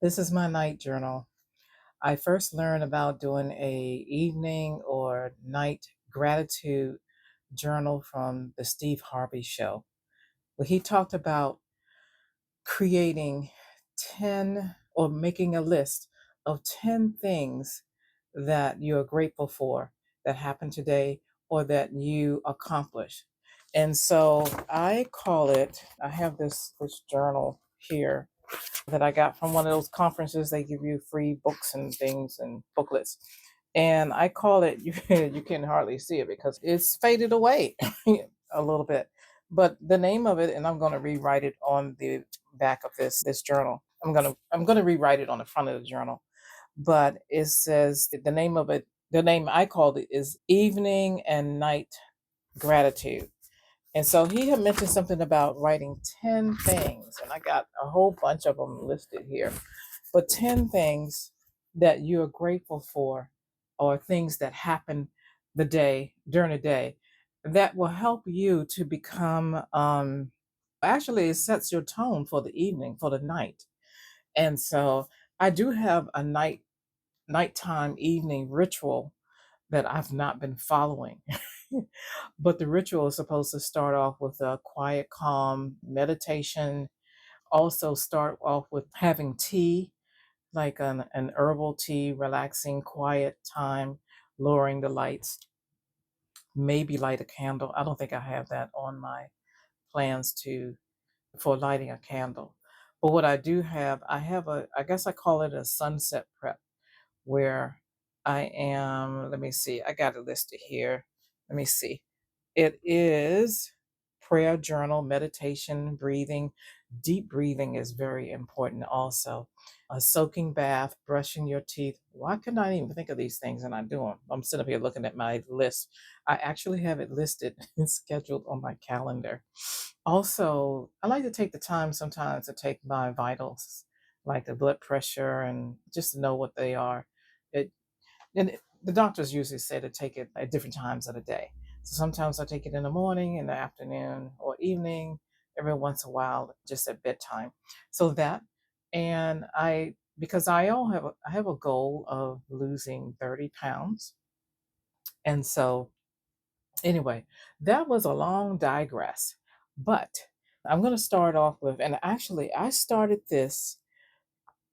This is my night journal. I first learned about doing a evening or night gratitude journal from the Steve Harvey show, where he talked about creating 10 or making a list of 10 things that you are grateful for that happened today or that you accomplished. And so I have this journal here that I got from one of those conferences. They give you free books and things and booklets. And I call it, you can hardly see it because it's faded away a little bit. But the name of it, and I'm going to rewrite it on the back of this journal. I'm gonna rewrite it on the front of the journal. But it says the name of it. The name I called it is Evening and Night Gratitude. And so he had mentioned something about writing 10 things, and I got a whole bunch of them listed here. But 10 things that you're grateful for, or things that happen during the day, that will help you to become, actually, it sets your tone for the evening, for the night. And so I do have a nighttime evening ritual that I've not been following. But the ritual is supposed to start off with a quiet, calm meditation. Also, start off with having tea, like an herbal tea, relaxing, quiet time, lowering the lights, maybe light a candle. I don't think I have that on my plans for lighting a candle. But what I do have, I guess I call it a sunset prep, where let me see, I got it listed here. Let me see. It is prayer, journal, meditation, breathing. Deep breathing is very important also. A soaking bath, brushing your teeth. Why couldn't I even think of these things and I do them? I'm sitting up here looking at my list. I actually have it listed and scheduled on my calendar. Also, I like to take the time sometimes to take my vitals, like the blood pressure, and just to know what they are. It, the doctors usually say to take it at different times of the day. So sometimes I take it in the morning, in the afternoon, or evening, every once in a while, just at bedtime. So that, and because I have a goal of losing 30 pounds. And so, anyway, that was a long digress. But I'm going to start off with, and actually, I started this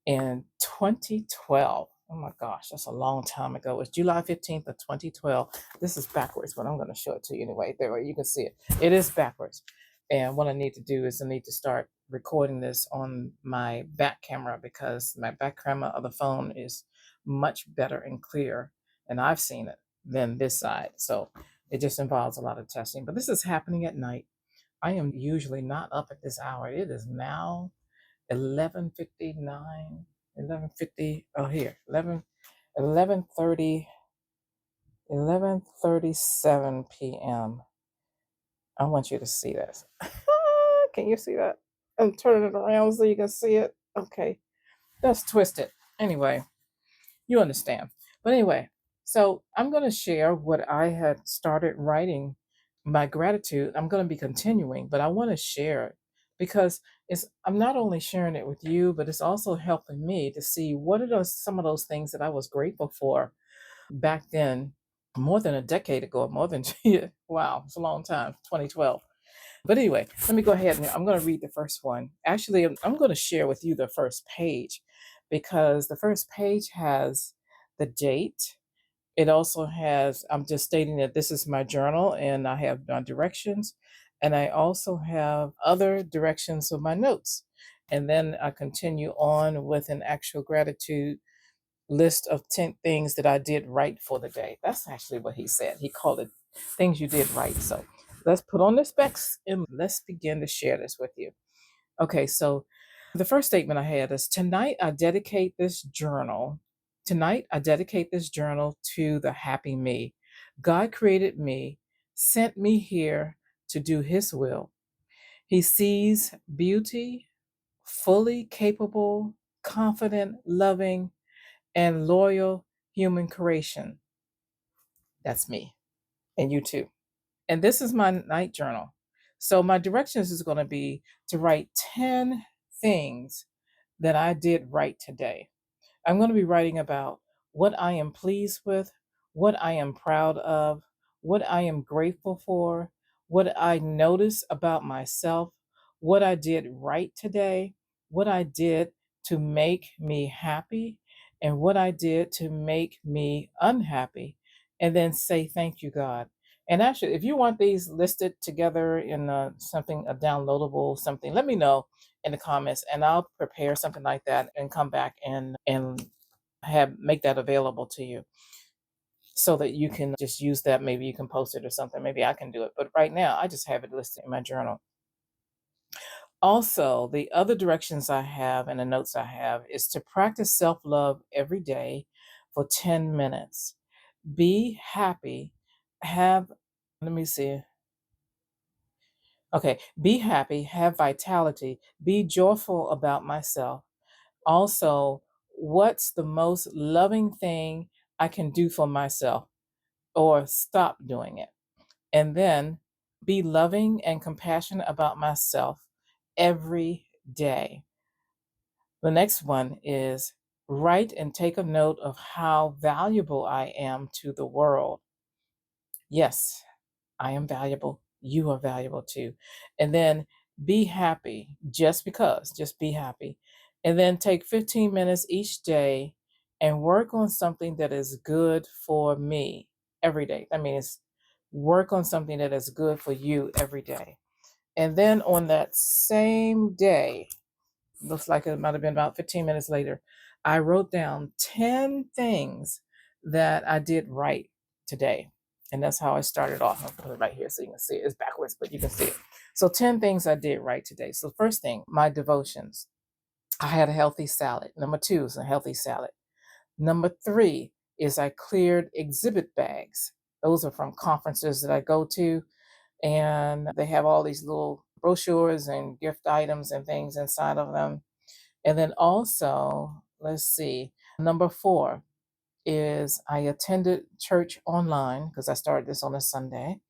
in 2012. Oh my gosh, that's a long time ago. It's July 15th of 2012. This is backwards, but I'm going to show it to you anyway. There, you can see it. It is backwards. And what I need to do is I need to start recording this on my back camera, because my back camera of the phone is much better and clear, and I've seen it, than this side. So it just involves a lot of testing. But this is happening at night. I am usually not up at this hour. It is now 11:59, 11:50. Oh, here, 11:30, 11:37 p.m. I want you to see this. Can you see that? I'm turning it around so you can see it. Okay, that's twisted. Anyway, you understand. But anyway, so I'm going to share what I had started writing, my gratitude. I'm going to be continuing, but I want to share it because I'm not only sharing it with you, but it's also helping me to see what are some of those things that I was grateful for back then, more than a decade ago, more than wow, it's a long time, 2012. But anyway, let me go ahead and I'm going to read the first one. Actually, I'm going to share with you the first page, because the first page has the date. It also has, I'm just stating that this is my journal and I have my directions. And I also have other directions of my notes. And then I continue on with an actual gratitude list of 10 things that I did right for the day. That's actually what he said. He called it things you did right. So let's put on the specs and let's begin to share this with you. Okay, so the first statement I had is tonight I dedicate this journal. Tonight I dedicate this journal to the happy me. God created me, sent me here to do his will. He sees beauty, fully capable, confident, loving, and loyal human creation. That's me and you too. And this is my night journal. So my directions is going to be to write 10 things that I did right today. I'm going to be writing about what I am pleased with, what I am proud of, what I am grateful for, what I notice about myself, what I did right today, what I did to make me happy, and what I did to make me unhappy, and then say, thank you, God. And actually, if you want these listed together in something, a downloadable something, let me know in the comments, and I'll prepare something like that and come back and have make that available to you so that you can just use that. Maybe you can post it or something. Maybe I can do it. But right now, I just have it listed in my journal. Also, the other directions I have and the notes I have is to practice self love every day for 10 minutes. Be happy. Have, let me see. Okay. Be happy. Have vitality. Be joyful about myself. Also, what's the most loving thing I can do for myself or stop doing it? And then be loving and compassionate about myself every day. The next one is write and take a note of how valuable I am to the world. Yes, I am valuable. You are valuable too. And then be happy just because, just be happy. And then take 15 minutes each day and work on something that is good for me every day. That means work on something that is good for you every day. And then on that same day, looks like it might have been about 15 minutes later, I wrote down 10 things that I did right today. And that's how I started off. I'll put it right here so you can see it. It's backwards, but you can see it. So 10 things I did right today. So first thing, my devotions. I had a healthy salad. Number two is a healthy salad. Number three is I cleared exhibit bags. Those are from conferences that I go to, and they have all these little brochures and gift items and things inside of them. And then also, let's see, number four is I attended church online because I started this on a Sunday,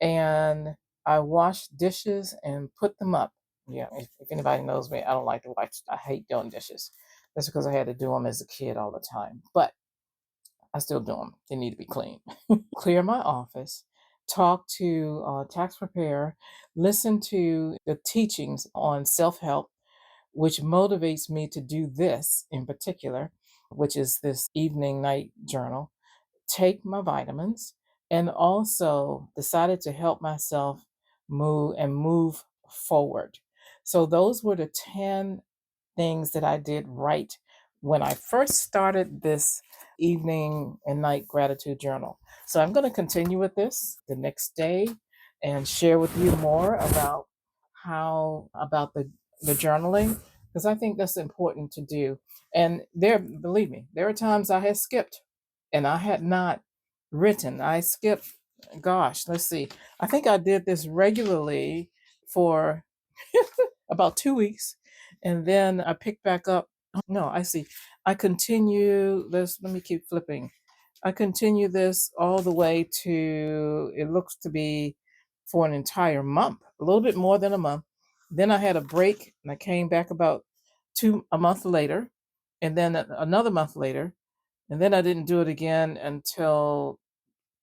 and I washed dishes and put them up. Yeah, if anybody knows me, I don't like to wash. I hate doing dishes. That's because I had to do them as a kid all the time. But I still do them. They need to be clean. Clear my office, talk to a tax preparer, listen to the teachings on self help, which motivates me to do this in particular, which is this evening night journal, take my vitamins, and also decided to help myself move forward. So those were the 10 things that I did right when I first started this evening and night gratitude journal. So I'm going to continue with this the next day and share with you more about about the journaling, because I think that's important to do. And believe me, there are times I had skipped and I had not written. I skipped, gosh, let's see. I think I did this regularly for about 2 weeks, and then I picked back up. No, I see. I continue this. Let me keep flipping. I continue this all the way to, it looks to be for an entire month, a little bit more than a month. Then I had a break and I came back about a month later, and then another month later, and then I didn't do it again until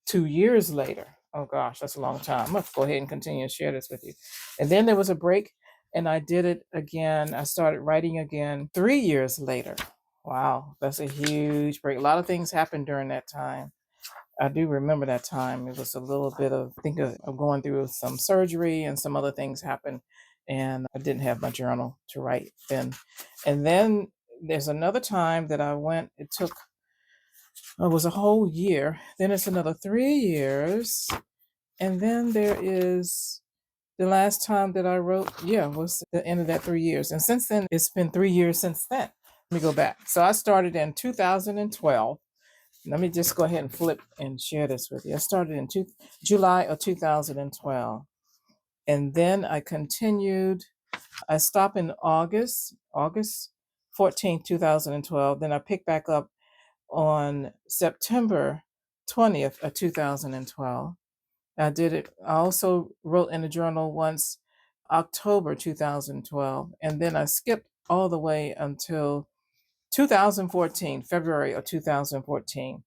2 years later. Oh gosh, that's a long time. I'm gonna go ahead and continue to share this with you. And then there was a break, and I did it again. I started writing again 3 years later. Wow, that's a huge break. A lot of things happened during that time. I do remember that time. It was a little bit of, I think of going through some surgery and some other things happened, and I didn't have my journal to write then. And then there's another time that I went, it was a whole year. Then it's another 3 years. And then there is the last time that I wrote, yeah, was the end of that 3 years. And since then, it's been 3 years since then. Let me go back. So I started in 2012. Let me just go ahead and flip and share this with you. I started in July of 2012. And then I continued. I stopped in August 14th, 2012. Then I picked back up on September 20th of 2012. I did it. I also wrote in a journal once, October 2012, and then I skipped all the way until 2014, February of 2014.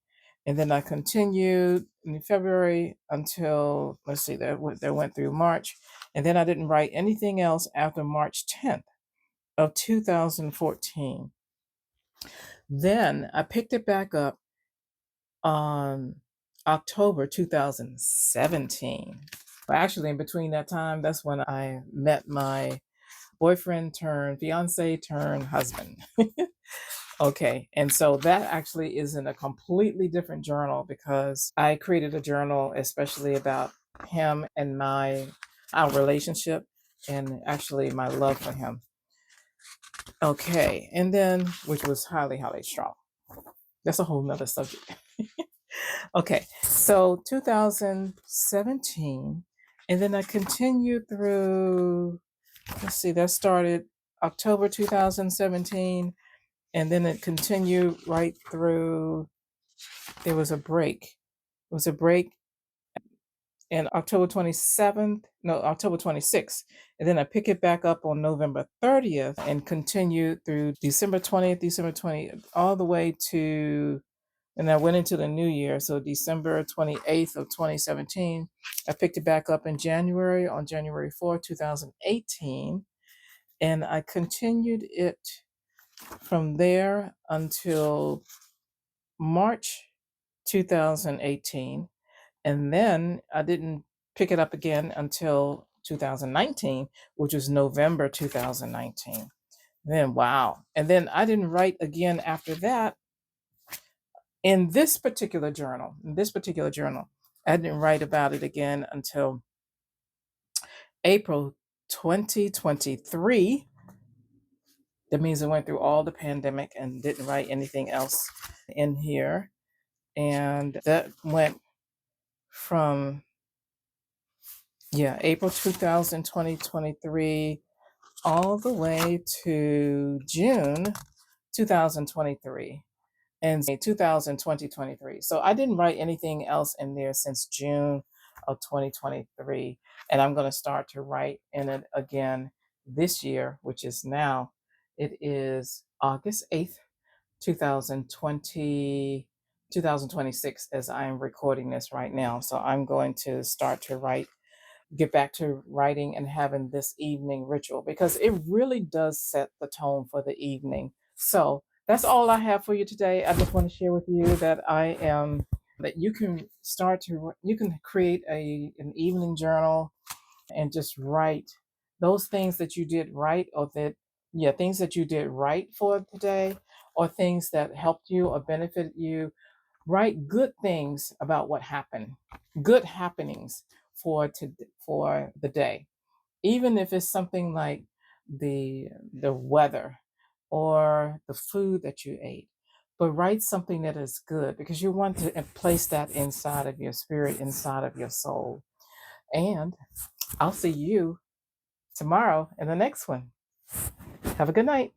And then I continued in February until, let's see, that went through March. And then I didn't write anything else after March 10th of 2014. Then I picked it back up on October 2017. Actually, in between that time, that's when I met my boyfriend turned fiance turned husband. Okay, and so that actually is in a completely different journal because I created a journal especially about him and our relationship and actually my love for him. Okay, and then which was highly, highly strong. That's a whole nother subject. Okay, so 2017, and then I continued through, let's see, that started October 2017, and then it continued right through, there was a break. It was a break in October 27th, no, October 26th. And then I pick it back up on November 30th and continue through December 20th, December 20th, all the way to, and I went into the new year. So December 28th of 2017, I picked it back up in January, on January 4th, 2018. And I continued it from there until March 2018. And then I didn't pick it up again until 2019, which was November 2019. Then, wow. And then I didn't write again after that in this particular journal. I didn't write about it again until April 2023. That means I went through all the pandemic and didn't write anything else in here. And that went from, April 2023 all the way to June 2023 and 2023. So I didn't write anything else in there since June of 2023. And I'm going to start to write in it again this year, which is now, it is August 8th, 2020, 2026, as I am recording this right now. So I'm going to start to get back to writing and having this evening ritual because it really does set the tone for the evening. So that's all I have for you today. I just want to share with you that that you can you can create an evening journal and just write those things that you did right, or things that you did right for today, or things that helped you or benefited you. Write good things about what happened, good happenings for the day, even if it's something like the weather or the food that you ate. But write something that is good because you want to place that inside of your spirit, inside of your soul. And I'll see you tomorrow in the next one. Have a good night.